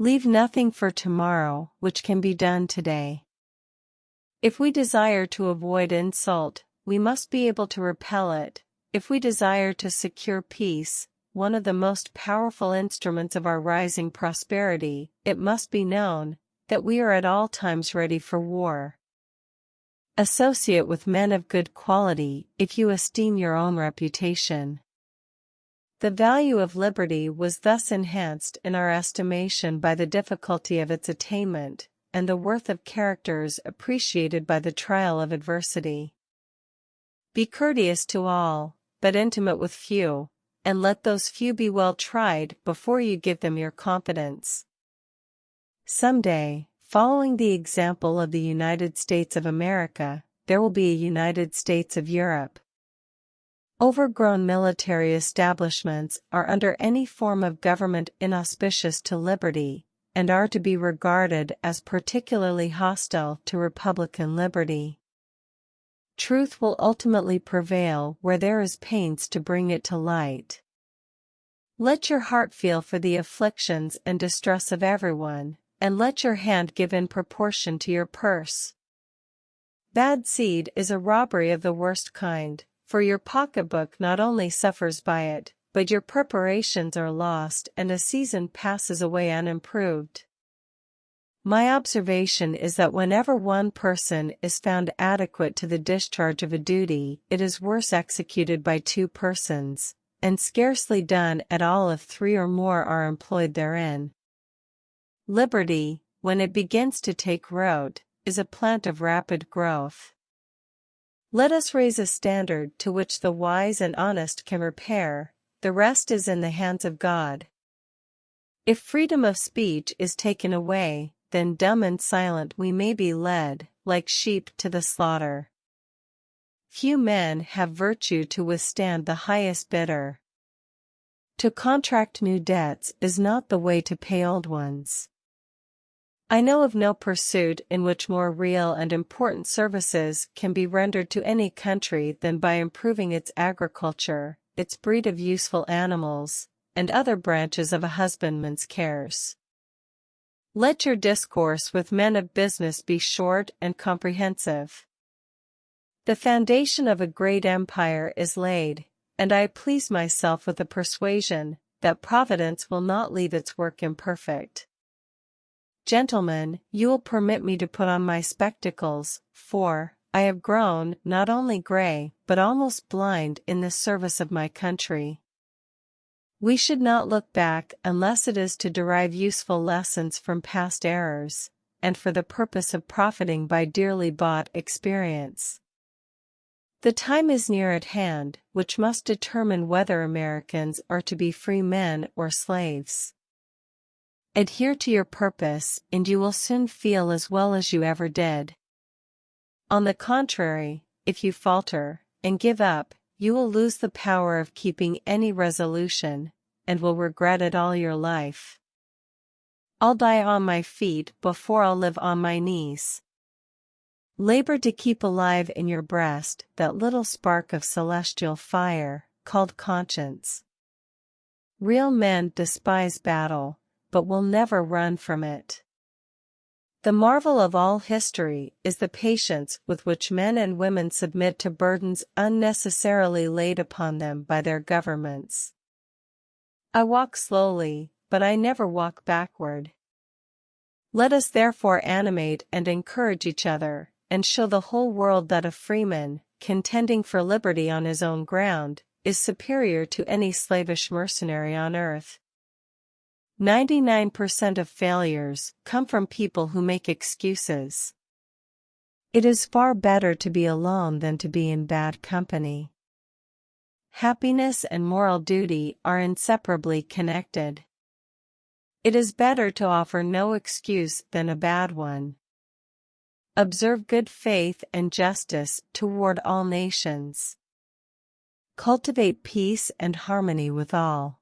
Leave nothing for tomorrow which can be done today. If we desire to avoid insult, we must be able to repel it. If we desire to secure peace, one of the most powerful instruments of our rising prosperity, it must be known that we are at all times ready for war. Associate with men of good quality if you esteem your own reputation. The value of liberty was thus enhanced in our estimation by the difficulty of its attainment, and the worth of characters appreciated by the trial of adversity. Be courteous to all, but intimate with few, and let those few be well tried before you give them your confidence. Someday, following the example of the United States of America, there will be a United States of Europe. Overgrown military establishments are under any form of government inauspicious to liberty, and are to be regarded as particularly hostile to republican liberty. Truth will ultimately prevail where there is pains to bring it to light. Let your heart feel for the afflictions and distress of everyone, and let your hand give in proportion to your purse. Bad seed is a robbery of the worst kind, for your pocketbook not only suffers by it, but your preparations are lost and a season passes away unimproved. My observation is that whenever one person is found adequate to the discharge of a duty, it is worse executed by two persons, and scarcely done at all if three or more are employed therein. Liberty, when it begins to take root, is a plant of rapid growth. Let us raise a standard to which the wise and honest can repair, the rest is in the hands of God. If freedom of speech is taken away, then dumb and silent we may be led, like sheep to the slaughter. Few men have virtue to withstand the highest bidder. To contract new debts is not the way to pay old ones. I know of no pursuit in which more real and important services can be rendered to any country than by improving its agriculture, its breed of useful animals, and other branches of a husbandman's cares. Let your discourse with men of business be short and comprehensive. The foundation of a great empire is laid, and I please myself with the persuasion that Providence will not leave its work imperfect. Gentlemen, you will permit me to put on my spectacles, for I have grown not only gray but almost blind in the service of my country. We should not look back unless it is to derive useful lessons from past errors, and for the purpose of profiting by dearly bought experience. The time is near at hand, which must determine whether Americans are to be free men or slaves. Adhere to your purpose, and you will soon feel as well as you ever did. On the contrary, if you falter, and give up, you will lose the power of keeping any resolution, and will regret it all your life. I'll die on my feet before I'll live on my knees. Labor to keep alive in your breast that little spark of celestial fire, called conscience. Real men despise battle, but will never run from it. The marvel of all history is the patience with which men and women submit to burdens unnecessarily laid upon them by their governments. I walk slowly, but I never walk backward. Let us therefore animate and encourage each other, and show the whole world that a freeman, contending for liberty on his own ground, is superior to any slavish mercenary on earth. 99% of failures come from people who make excuses. It is far better to be alone than to be in bad company. Happiness and moral duty are inseparably connected. It is better to offer no excuse than a bad one. Observe good faith and justice toward all nations. Cultivate peace and harmony with all.